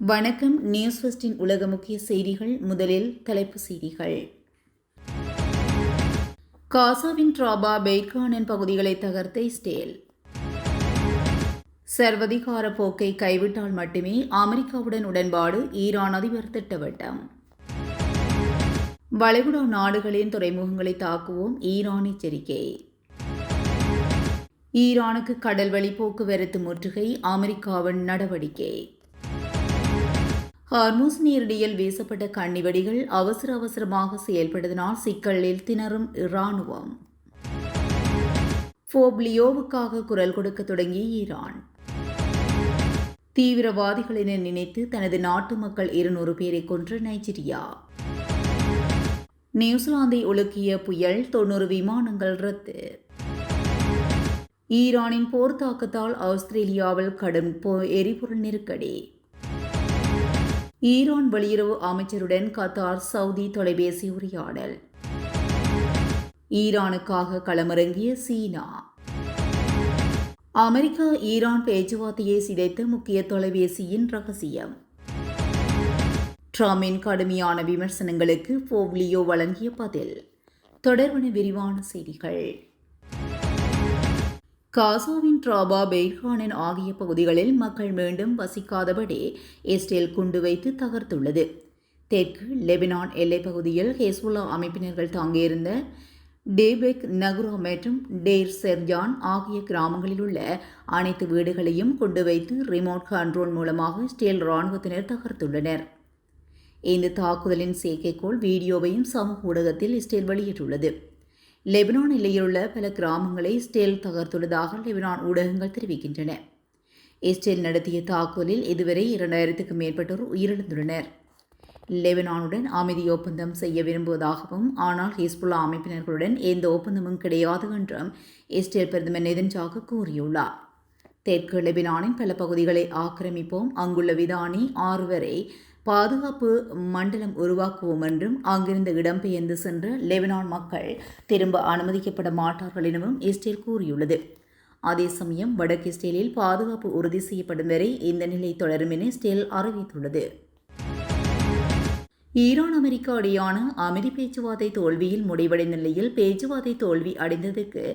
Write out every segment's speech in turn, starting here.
வணக்கம். நியூஸ் ஃபர்ஸ்டின் உலக முக்கிய செய்திகள். முதலில் தலைப்புச் செய்திகள். காசாவின் ட்ராபா பெய்ட்கானன் பகுதிகளை தகர்த்த இஸ்ரேல். சர்வதிகார போக்கை கைவிட்டால் மட்டுமே அமெரிக்காவுடன் உடன்பாடு. ஈரான் அதிபர் திட்டவட்டம். வளைகுடா நாடுகளின் துறைமுகங்களை தாக்குவோம். ஈரான் எச்சரிக்கை. ஈரானுக்கு கடல்வழி போக்குவரத்து முற்றுகை. அமெரிக்காவின் நடவடிக்கை. ஹார்மூஸ் நீரிடியில் வீசப்பட்ட கண்ணிவெடிகள் அவசரமாக செயல்படுவதனால் சிக்கலில் திணறும் இராணுவம். போப்லியோவுக்காக குரல் கொடுக்க தொடங்கிய ஈரான். தீவிரவாதிகளென நினைத்து தனது நாட்டு மக்கள் 200 பேரை கொன்ற நைஜீரியா. நியூசிலாந்தை உலுக்கிய புயல் 90 விமானங்கள் ரத்து. ஈரானின் போர் தாக்கத்தால் ஆஸ்திரேலியாவில் கடும் எரிபொருள் நெருக்கடி. ஈரான் வெளியுறவு அமைச்சருடன் கத்தார் சவுதி தொலைபேசி உரையாடல். ஈரானுக்காக களமிறங்கிய சீனா. அமெரிக்கா ஈரான் பேச்சுவார்த்தையை சிதைத்த முக்கிய தொலைபேசியின் ரகசியம். ட்ரம்பின் கடுமையான விமர்சனங்களுக்கு போவ்லியோ வழங்கிய பதில். தொடர்பான விரிவான செய்திகள். காசாவின் ட்ராபா பெய்ட்கானன் ஆகிய பகுதிகளில் மக்கள் மீண்டும் வசிக்காதபடி இஸ்ரேல் குண்டு வைத்து தகர்த்துள்ளது. தெற்கு லெபனான் எல்லைப் பகுதியில் ஹெஸ்புல்லா அமைப்பினர்கள் தாங்கியிருந்த டேபெக் நகுரா மற்றும் டேர் செர்ஜான் ஆகிய கிராமங்களில் உள்ள அனைத்து வீடுகளையும் குண்டு வைத்து ரிமோட் கண்ட்ரோல் மூலமாக இஸ்ரேல் இராணுவத்தினர் தகர்த்துள்ளனர். இந்த தாக்குதலின் செயற்கைக்கோள் வீடியோவையும் சமூக ஊடகத்தில் இஸ்ரேல் வெளியிட்டுள்ளது. லெபனான் எல்லையிலுள்ள பல கிராமங்களை இஸ்ரேல் தகர்த்துள்ளதாக லெபனான் ஊடகங்கள் தெரிவிக்கின்றன. இஸ்ரேல் நடத்திய தாக்குதலில் இதுவரை 2000க்கும் மேற்பட்டோர் உயிரிழந்துள்ளனர். லெபனானுடன் அமைதி ஒப்பந்தம் செய்ய விரும்புவதாகவும் ஆனால் ஹிஸ்புல்லா அமைப்பினர்களுடன் எந்த ஒப்பந்தமும் கிடையாது என்றும் இஸ்ரேல் பிரதமர் நெதன்யாகு கூறியுள்ளார். தெற்கு லெபனானின் பல பகுதிகளை ஆக்கிரமிப்போம், அங்குள்ள விதானி 6 வரை பாதுகாப்பு மண்டலம் உருவாக்குவோம் என்றும் அங்கிருந்து இடம்பெயர்ந்து சென்ற லெபனான் மக்கள் திரும்ப அனுமதிக்கப்பட மாட்டார்கள் எனவும் இஸ்ரேல் கூறியுள்ளது. அதே சமயம் வடக்கு இஸ்ரேலில் பாதுகாப்பு உறுதி செய்யப்படும் வரை இந்த நிலை தொடரும் என இஸ்ரேல் அறிவித்துள்ளது. ஈரான் அமெரிக்கா இடையான அமைதி பேச்சுவார்த்தை தோல்வியில் முடிவடைந்த நிலையில் பேச்சுவார்த்தை தோல்வி அடைந்ததற்கு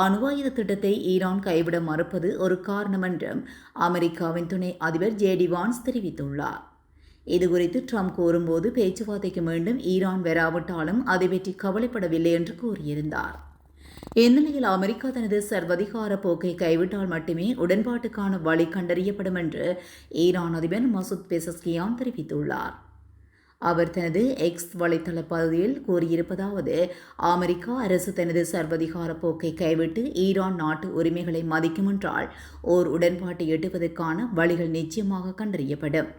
அணுவாயுத திட்டத்தை ஈரான் கைவிட மறுப்பது ஒரு காரணம் என்றும் அமெரிக்காவின் துணை அதிபர் ஜேடி வான்ஸ் தெரிவித்துள்ளார். இதுகுறித்து ட்ரம்ப் கூறும்போது பேச்சுவார்த்தைக்கு மீண்டும் ஈரான் வராவிட்டாலும் அதை பற்றி கவலைப்படவில்லை என்று கூறியிருந்தார். இந்நிலையில் அமெரிக்கா தனது சர்வதிகார போக்கை கைவிட்டால் மட்டுமே உடன்பாட்டுக்கான வழி கண்டறியப்படும் என்று ஈரான் அதிபர் மசூத் பெசஸ்கியான் தெரிவித்துள்ளார். அவர் தனது எக்ஸ் வலைத்தள பகுதியில் கூறியிருப்பதாவது: அமெரிக்கா அரசு தனது சர்வதிகார போக்கை கைவிட்டு ஈரான் நாட்டு உரிமைகளை மதிக்கும் என்றால் ஓர் உடன்பாட்டை எட்டுவதற்கான வழிகள் நிச்சயமாக கண்டறியப்படும்.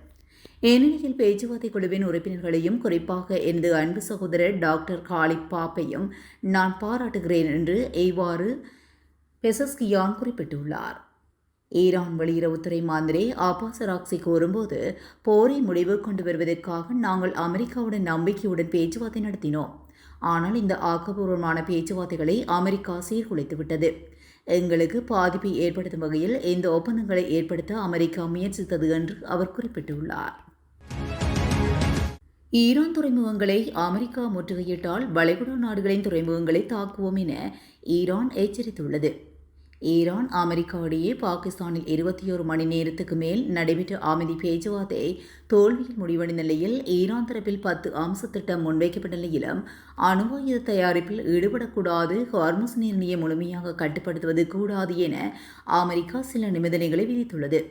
இந்நிலையில் பேச்சுவார்த்தை குழுவின் உறுப்பினர்களையும் குறிப்பாக எனது அன்பு சகோதரர் டாக்டர் காலிப் பாப்பையும் நான் பாராட்டுகிறேன் என்று இவ்வாறு பெசஸ்கியான் குறிப்பிட்டுள்ளார். ஈரான் வெளியுறவுத்துறை மந்திரி அப்பாஸ் அராக்சி கூறும்போது, போரை முடிவு கொண்டு வருவதற்காக நாங்கள் அமெரிக்காவுடன் நம்பிக்கையுடன் பேச்சுவார்த்தை நடத்தினோம். ஆனால் இந்த ஆக்கப்பூர்வமான பேச்சுவார்த்தைகளை அமெரிக்கா சீர்குலைத்துவிட்டது. எங்களுக்கு பாதிப்பை ஏற்படுத்தும் வகையில் இந்த ஒப்பந்தங்களை ஏற்படுத்த அமெரிக்கா முயற்சித்தது என்று அவர் குறிப்பிட்டுள்ளார். ஈரான் துறைமுகங்களை அமெரிக்கா முற்றுகையிட்டால் வளைகுடா நாடுகளின் துறைமுகங்களை தாக்குவோம் என ஈரான் எச்சரித்துள்ளது. ஈரான் அமெரிக்கா இடையே பாகிஸ்தானில் 21 மணி நேரத்துக்கு மேல் நடைபெற்ற அமைதி பேச்சுவார்த்தை தோல்வியில் முடிவடைந்த நிலையில் ஈரான் தரப்பில் 10 அம்ச திட்டம் முன்வைக்கப்பட்ட நிலையிலும் அணுவாயுத தயாரிப்பில் ஈடுபடக்கூடாது, ஹார்மஸ் நீரிணையை முழுமையாக கட்டுப்படுத்துவது கூடாது என அமெரிக்கா சில நிபந்தனைகளை விதித்துள்ளது.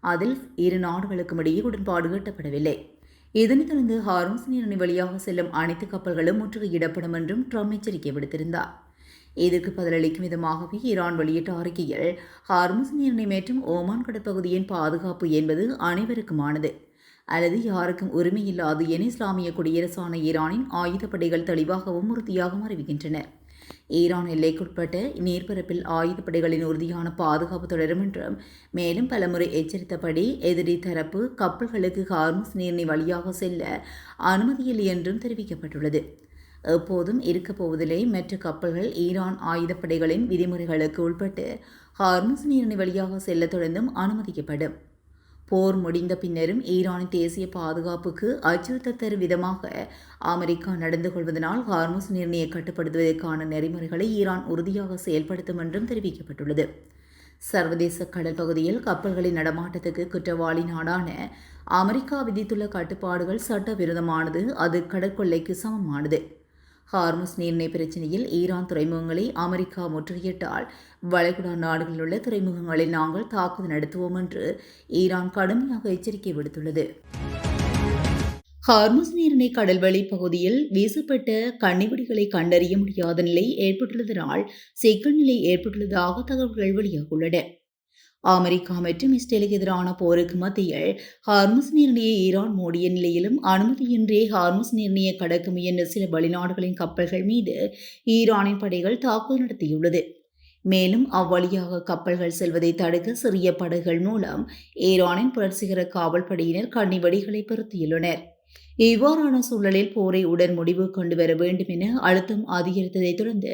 அதில் இரு நாடுகளுக்கும் இடையே உடன்பாடு எட்டப்படவில்லை. இதனைத் தொடர்ந்து ஹார்மஸ் நீரிணை வழியாக செல்லும் அனைத்து கப்பல்களும் முற்றுகையிடப்படும் என்றும் ட்ரம்ப் எச்சரிக்கை விடுத்திருந்தார். இதற்கு பதிலளிக்கும் விதமாகவே ஈரான் வெளியிட்ட அறிக்கையில், ஹார்மஸ் நீரிணை மற்றும் ஓமான் கடற்பகுதியின் பாதுகாப்பு என்பது அனைவருக்குமானது அல்லது யாருக்கும் உரிமையில்லாது என இஸ்லாமிய குடியரசான ஈரானின் ஆயுதப்படைகள் தெளிவாகவும் உறுதியாகவும் அறிவிக்கின்றனர். ஈரான் எல்லைக்குட்பட்ட நீர்ப்பரப்பில் ஆயுதப்படைகளின் உறுதியான பாதுகாப்பு தொடரும் என்றும், மேலும் பலமுறை எச்சரித்தபடி எதிரி தரப்பு கப்பல்களுக்கு ஹார்மஸ் நீரிணை வழியாக செல்ல அனுமதியில்லை என்றும் தெரிவிக்கப்பட்டுள்ளது. எப்போதும் இருக்கப் போவதில்லை. மற்ற கப்பல்கள் ஈரான் ஆயுதப்படைகளின் விதிமுறைகளுக்கு உட்பட்டு ஹார்மஸ் நீரிணை வழியாக செல்ல தொடர்ந்தும் அனுமதிக்கப்படும். போர் முடிந்த பின்னரும் ஈரானின் தேசிய பாதுகாப்புக்கு அச்சுறுத்தல் தரும் விதமாக அமெரிக்கா நடந்து கொள்வதனால் ஹார்முஸ் நீரிணையை கட்டுப்படுத்துவதற்கான நெறிமுறைகளை ஈரான் உறுதியாக செயல்படுத்தும் என்றும் தெரிவிக்கப்பட்டுள்ளது. சர்வதேச கடல் பகுதியில் கப்பல்களின் நடமாட்டத்துக்கு குற்றவாளி நாடான அமெரிக்கா விதித்துள்ள கட்டுப்பாடுகள் சட்டவிரோதமானது, அது கடற்கொள்ளைக்கு சமமானது. ஹார்முஸ் நீரிணை பிரச்சினையில் ஈரான் துறைமுகங்களை அமெரிக்கா முற்றுகையிட்டால் வளைகுடா நாடுகளில் உள்ள துறைமுகங்களை நாங்கள் தாக்குதல் நடத்துவோம் என்று ஈரான் கடுமையாக எச்சரிக்கை விடுத்துள்ளது. ஹார்முஸ் நீரிணை கடல்வெளி பகுதியில் வீசப்பட்ட கண்ணிவெடிகளை கண்டறிய முடியாத நிலை ஏற்பட்டுள்ளதனால் சிக்கல் நிலை ஏற்பட்டுள்ளதாக தகவல்கள் வெளியாகியுள்ளன. அமெரிக்கா மற்றும் இஸ்ரேலுக்கு எதிரான போருக்கு மத்தியில் ஹார்முஸ் நீரிணையை ஈரான் மூடிய நிலையிலும் அனுமதியின்றி ஹார்முஸ் நீரிணையை கடக்க முயன்ற சில வெளிநாடுகளின் கப்பல்கள் மீது ஈரானின் படைகள் தாக்குதல் நடத்தியுள்ளது. மேலும் அவ்வழியாக கப்பல்கள் செல்வதை தடுக்க சிறிய படகுகள் மூலம் ஈரானின் புரட்சிகர காவல் படையினர் கண்ணிவெடிகளை பொருத்தியுள்ளனர். இவ்வாறான சூழலில் போரை உடன் முடிவு கொண்டு வர வேண்டும் என அழுத்தம் அதிகரித்ததைத் தொடர்ந்து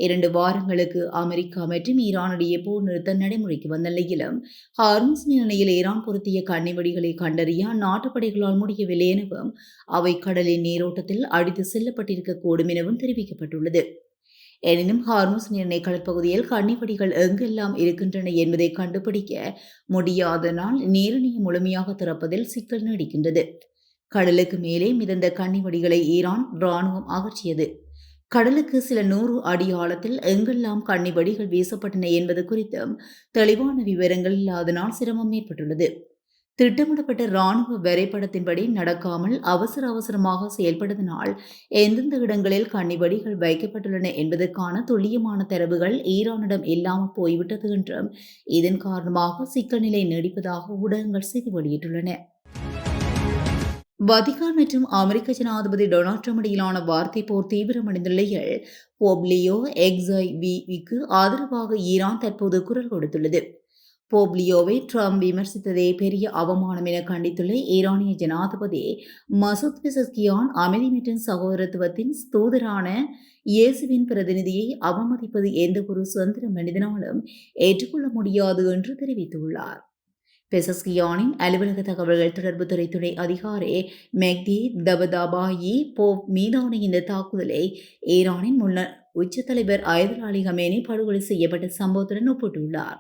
2 வாரங்களுக்கு அமெரிக்கா மற்றும் ஈரானிடையே போர் நிறுத்தம் நடைமுறைக்கு வந்த நிலையிலும் ஹார்முஸ் நீரிணையில் ஈரான் பொருத்திய கண்ணிவெடிகளை கண்டறிய அந்நாட்டு படைகளால் முடியவில்லை எனவும் அவை கடலின் நீரோட்டத்தில் அடித்து செல்லப்பட்டிருக்கக்கூடும் எனவும் தெரிவிக்கப்பட்டுள்ளது. எனினும் ஹார்முஸ் நீரிணை கடற்பகுதியில் கண்ணிவெடிகள் எங்கெல்லாம் இருக்கின்றன என்பதை கண்டுபிடிக்க முடியாதனால் நீரிணையை முழுமையாக திறப்பதில் சிக்கல் நீடிக்கின்றது. கடலுக்கு மேலே மிதந்த கண்ணிவெடிகளை ஈரான் ராணுவம் அகற்றியது. கடலுக்கு சில 100 அடி ஆழத்தில் எங்கெல்லாம் கண்ணிவெடிகள் வீசப்பட்டன என்பது குறித்தும் தெளிவான விவரங்கள் இல்லாதனால் சிரமம் ஏற்பட்டுள்ளது. திட்டமிடப்பட்ட ராணுவ வரைபடத்தின்படி நடக்காமல் அவசரமாக செயல்படுவதனால் எந்தெந்த இடங்களில் கண்ணிவெடிகள் வைக்கப்பட்டுள்ளன என்பதற்கான துல்லியமான தரவுகள் ஈரானிடம் இல்லாமல் போய்விட்டது என்றும் இதன் காரணமாக சிக்கல் நிலை நீடிப்பதாக ஊடகங்கள் செய்தி வெளியிட்டுள்ளன. வத்திகான் மற்றும் அமெரிக்க ஜனாதிபதி டொனால்ட் ட்ரம்ப் இடையிலான வார்த்தை போர் தீவிரமடைந்த நிலையில் போப் லியோ XIVக்கு ஆதரவாக ஈரான் தற்போது குரல் கொடுத்துள்ளது. போப் லியோவை ட்ரம்ப் விமர்சித்ததே பெரிய அவமானம் என கண்டித்துள்ள ஈரானிய ஜனாதிபதி மசூத் பெசஸ்கியான் அமைதி மற்றும் சகோதரத்துவத்தின் தூதரான இயேசுவின் பிரதிநிதியை அவமதிப்பது எந்த ஒரு சுதந்திர மனிதனாலும் ஏற்றுக்கொள்ள முடியாது என்று தெரிவித்துள்ளார். பெசஸ்கியானின் அலுவலக தகவல்கள் தொடர்புத்துறை துணை அதிகாரி மெக்தி தபதாபாயி போப் மீதான இந்த தாக்குதலை ஈரானின் முன்னாள் உச்ச தலைவர் அயதுல்லா அலி கமேனி படுகொலை செய்யப்பட்ட சம்பவத்துடன் ஒப்பிட்டுள்ளார்.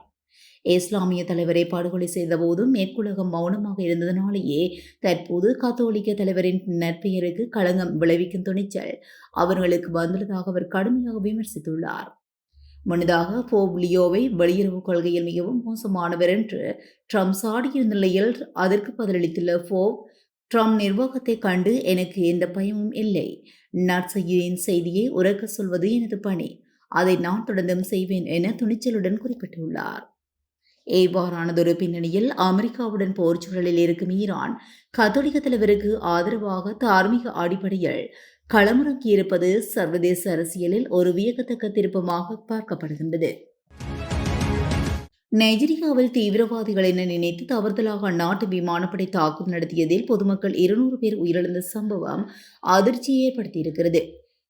இஸ்லாமிய தலைவரை படுகொலை செய்தபோது மேற்குலகம் மௌனமாக இருந்ததனாலேயே தற்போது கத்தோலிக்க தலைவரின் நற்பெயருக்கு களங்கம் விளைவிக்கும் துணிச்சல் அவர்களுக்கு வந்துள்ளதாக அவர் கடுமையாக விமர்சித்துள்ளார். முன்னதாக போப் லியோவை வெளியுறவு கொள்கையில் மிகவும் மோசமானவர் என்று ட்ரம்ப் சாடியிருந்த நிலையில் அதற்கு பதிலளித்துள்ள போப், ட்ரம்ப் நிர்வாகத்தை கண்டு எனக்கு எந்த பயமும் இல்லை. நற்செய்தியின் செய்தியை உரக்க சொல்வது எனது பணி. அதை நான் தொடர்ந்தும் செய்வேன் என துணிச்சலுடன் குறிப்பிட்டுள்ளார். இவ்வாறானதொரு பின்னணியில் அமெரிக்காவுடன் போர் சூழலில் இருக்கும் ஈரான் கத்தோலிக்க தலைவருக்கு ஆதரவாக தார்மீக அடிப்படையில் களமிறக்கியிருப்பது சர்வதேச அரசியலில் ஒரு வியக்கத்தக்க திருப்பமாக பார்க்கப்படுகின்றது. நைஜீரியாவில் தீவிரவாதிகள் என நினைத்து தவறுதலாக அந்நாட்டு விமானப்படை தாக்குதல் நடத்தியதில் பொதுமக்கள் 200 பேர் உயிரிழந்த சம்பவம் அதிர்ச்சியை ஏற்படுத்தியிருக்கிறது.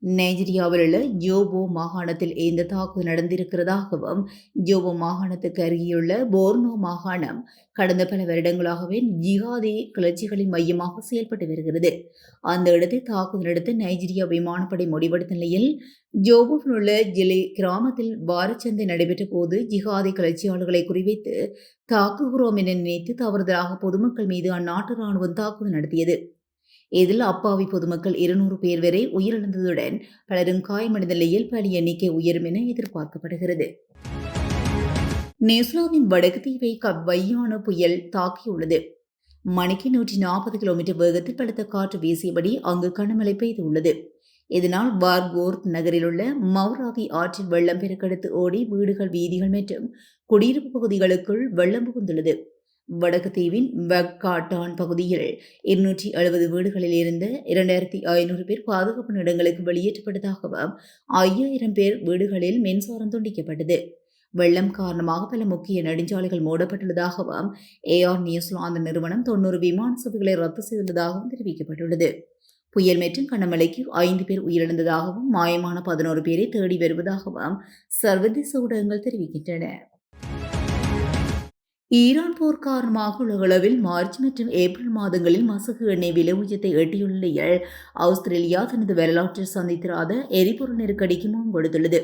நைஜீரியாவில் உள்ள ஜோபோ மாகாணத்தில் இந்த தாக்குதல் நடந்திருக்கிறதாகவும் ஜோபோ மாகாணத்துக்கு அருகேயுள்ள போர்னோ மாகாணம் கடந்த பல வருடங்களாகவே ஜிஹாதி கிளர்ச்சிகளின் மையமாக செயல்பட்டு வருகிறது. அந்த இடத்தை தாக்குதல் நடத்த நைஜீரியா விமானப்படை முடிவெடுத்த நிலையில் ஜோபோவில் உள்ள ஜிலே கிராமத்தில் வாரச்சந்தை நடைபெற்ற போது ஜிஹாதி கிளர்ச்சியாளர்களை குறிவைத்து தாக்குகிறோம் என நினைத்து தவறுதலாக பொதுமக்கள் மீது அந்நாட்டு ராணுவம் தாக்குதல் நடத்தியது. இதில் அப்பாவி பொதுமக்கள் 200 பேர் வரை உயிரிழந்ததுடன் பலரும் காயமடைந்த நிலையில் பலி எண்ணிக்கை உயரும் என எதிர்பார்க்கப்படுகிறது. நியூசிலாந்தின் வடக்கு தீவை வையான புயல் தாக்கியுள்ளது. மணிக்கு 140 கிலோமீட்டர் வேகத்தில் பலத்த காற்று வீசியபடி அங்கு கனமழை பெய்துள்ளது. இதனால் வார்கோர்த் நகரில் உள்ள மௌராவி ஆற்றில் வெள்ளம் பெருக்கெடுத்து ஓடி வீடுகள், வீதிகள் மற்றும் குடியிருப்பு பகுதிகளுக்குள் வெள்ளம் புகுந்துள்ளது. வடக்கு தீவின் வக்காட்டான் பகுதியில் 270 வீடுகளில் இருந்த 2500 பேர் பாதுகாப்பு இடங்களுக்கு வெளியேற்றப்பட்டதாகவும் 5000 பேர் வீடுகளில் மின்சாரம் துண்டிக்கப்பட்டது. வெள்ளம் காரணமாக பல முக்கிய நெடுஞ்சாலைகள் மூடப்பட்டுள்ளதாகவும் ஏஆர் நியூசிலாந்து நிறுவனம் 90 விமான சேவைகளை ரத்து செய்துள்ளதாகவும் தெரிவிக்கப்பட்டுள்ளது. புயல் மற்றும் கனமழைக்கு 5 பேர் உயிரிழந்ததாகவும் மாயமான 11 பேரை தேடி வருவதாகவும் சர்வதேச ஊடகங்கள் தெரிவிக்கின்றன. ஈரான் போர் காரணமாக உலகளவில் மார்ச் மற்றும் ஏப்ரல் மாதங்களில் மசகு எண்ணெய் விலை உயர்த்தை எட்டியுள்ள நிலையில் ஆஸ்திரேலியா தனது வரலாற்றில் சந்தித்திராத எரிபொருள் நெருக்கடிக்கு முகம் கொடுத்துள்ளது.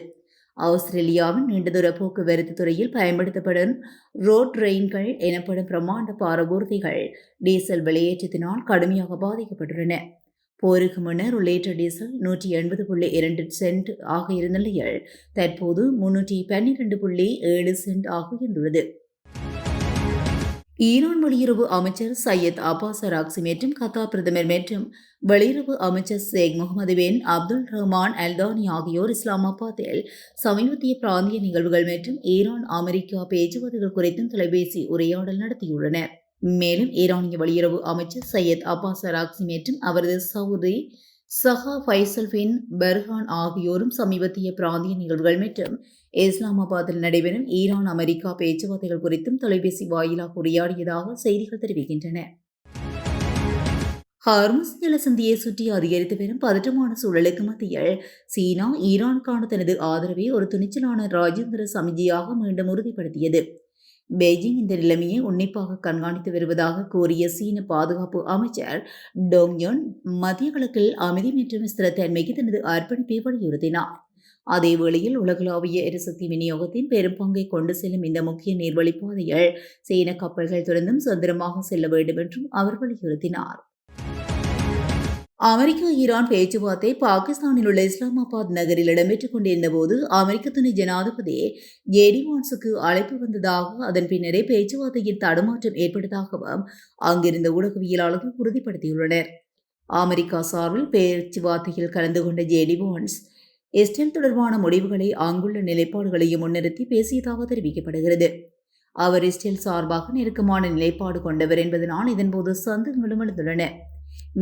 ஆஸ்திரேலியாவின் நீண்டதூர போக்குவரத்து துறையில் பயன்படுத்தப்படும் ரோட் ரெயின்கள் எனப்படும் பிரமாண்ட பாரபூர்த்திகள் டீசல் விலையேற்றத்தினால் கடுமையாக பாதிக்கப்பட்டுள்ளன. போருக்கு முன்னர் ஒரு லிட்டர் டீசல் 180.2 சென்ட் ஆக இருந்த நிலையில் தற்போது 312.7 சென்ட் ஆக உயர்ந்துள்ளது. ஈரான் வெளியுறவு அமைச்சர் சையத் அப்பாஸ் அராக்சி மற்றும் கத்தார் பிரதமர் மற்றும் வெளியுறவு அமைச்சர் ஷேக் முகமது பின் அப்துல் ரஹ்மான் அல்தானி ஆகியோர் இஸ்லாமாபாத்தில் சமீபத்திய பிராந்திய நிகழ்வுகள் மற்றும் ஈரான் அமெரிக்கா பேச்சுவார்த்தைகள் குறித்தும் தொலைபேசி உரையாடல் நடத்தியுள்ளனர். மேலும் ஈரானிய வெளியுறவு அமைச்சர் சையத் அப்பாஸ் அராக்சி மற்றும் அவரது சகோதரி சஹா ஃபைசல் பின் பெர்ஹான் ஆகியோரும் சமீபத்திய பிராந்திய நிகழ்வுகள் மற்றும் இஸ்லாமாபாத்தில் நடைபெறும் ஈரான் அமெரிக்கா பேச்சுவார்த்தைகள் குறித்தும் தொலைபேசி வாயிலாக உரையாடியதாக செய்திகள் தெரிவிக்கின்றன. ஹார்முஸ் ஜலசந்தியை சுற்றி அதிகரித்து வரும் பதற்றமான சூழலுக்கு மத்தியில் சீனா ஈரானுக்கான தனது ஆதரவை ஒரு துணிச்சலான ராஜேந்திர சமிதியாக மீண்டும் உறுதிப்படுத்தியது. பெய்ஜிங் இந்த நிலைமையை உன்னிப்பாக கண்காணித்து வருவதாக கூறிய சீன பாதுகாப்பு அமைச்சர் டோங்யோன் மத்திய கிழக்கில் அமைதி மற்றும் ஸ்திரத்தன்மைக்கு தனது அர்ப்பணிப்பை வலியுறுத்தினார். அதேவேளையில் உலகளாவிய எரிசக்தி விநியோகத்தின் பெரும் பங்கை கொண்டு செல்லும் இந்த முக்கிய நீர்வழிப்பாதையில் சீன கப்பல்கள் தொடர்ந்தும் சுதந்திரமாக செல்ல வேண்டும் என்றும் அவர் வலியுறுத்தினார். அமெரிக்கா ஈரான் பேச்சுவார்த்தை பாகிஸ்தானில் உள்ள இஸ்லாமாபாத் நகரில் இடம்பெற்றுக் கொண்டிருந்த போது அமெரிக்க துணை ஜனாதிபதி ஜேடி வான்ஸுக்கு அழைப்பு வந்ததாக அதன் பின்னரே பேச்சுவார்த்தையில் தடுமாற்றம் ஏற்பட்டதாகவும் அங்கிருந்த ஊடகவியலாளர்கள் உறுதிப்படுத்தியுள்ளனர். அமெரிக்கா சார்பில் பேச்சுவார்த்தையில் கலந்து கொண்ட ஜேடி வான்ஸ் இஸ்ரேல் தொடர்பான முடிவுகளை அங்குள்ள நிலைப்பாடுகளையும் முன்னிறுத்தி பேசியதாக தெரிவிக்கப்படுகிறது. அவர் இஸ்ரேல் சார்பாக நெருக்கமான நிலைப்பாடு கொண்டவர் என்பதனால் இதன்போது சந்தேகங்களும் எழுந்துள்ளன.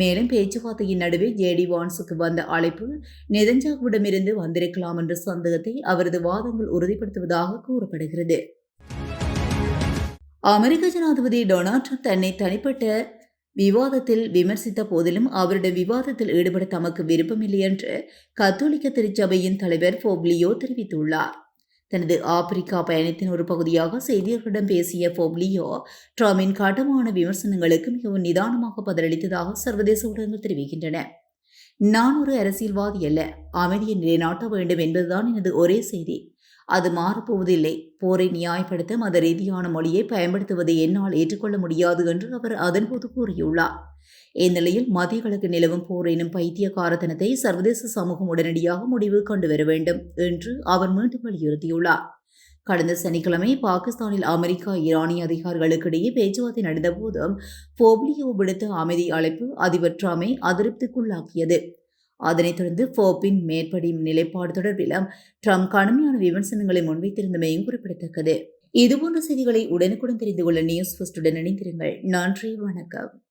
மேலும் பேச்சுவார்த்தையின் நடுவே ஜேடி வான்ஸுக்கு வந்த அழைப்பு நெதன்யாகுவிடமிருந்து வந்திருக்கலாம் என்ற சந்தேகத்தை அவரது வாதங்கள் உறுதிப்படுத்துவதாக கூறப்படுகிறது. அமெரிக்க ஜனாதிபதி டொனால்ட் ட்ரம்ப் தன்னை தனிப்பட்ட விவாதத்தில் விமர்சித்த போதிலும் அவருடைய விவாதத்தில் ஈடுபட தமக்கு விருப்பமில்லை என்று கத்தோலிக்க திருச்சபையின் தலைவர் போப்லியோ தெரிவித்துள்ளார். தனது ஆப்பிரிக்கா பயணத்தின் ஒரு பகுதியாக செய்தியாளர்களிடம் பேசிய போப்லியோ ட்ரம்பின் கட்டமான விமர்சனங்களுக்கு மிகவும் நிதானமாக பதிலளித்ததாக சர்வதேச ஊடகங்கள் தெரிவிக்கின்றன. நான் ஒரு அரசியல்வாதி அல்ல, அமைதியை நிலைநாட்ட வேண்டும் என்பதுதான் எனது ஒரே செய்தி. அது மாறப்போவதில்லை. போரை நியாயப்படுத்த மத ரீதியான மொழியை பயன்படுத்துவதை என்னால் ஏற்றுக்கொள்ள முடியாது என்று அவர் அதன்போது கூறியுள்ளார். இந்நிலையில் மத்திய கிழக்கு நிலவும் போர் எனும் பைத்தியக்காரத்தனத்தை சர்வதேச சமூகம் உடனடியாக முடிவு கொண்டு வர வேண்டும் என்று அவர் மீண்டும் வலியுறுத்தியுள்ளார். கடந்த சனிக்கிழமை பாகிஸ்தானில் அமெரிக்கா ஈரானிய அதிகாரிகளுக்கு இடையே பேச்சுவார்த்தை நடந்த போதும் போப்லியோ விடுத்த அமைதி அழைப்பு அதிபர் ட்ரம்பை அதிருப்திக்குள்ளாக்கியது. அதனைத் தொடர்ந்து போப்பின் மேற்படி நிலைப்பாடு தொடர்பிலும் ட்ரம்ப் கடுமையான விமர்சனங்களை முன்வைத்திருந்தமையும் குறிப்பிடத்தக்கது. இதுபோன்ற செய்திகளை உடனுக்குடன் தெரிந்து கொள்ள நியூஸ் ஃபர்ஸ்டுடன் இணைந்திருங்கள். நன்றி, வணக்கம்.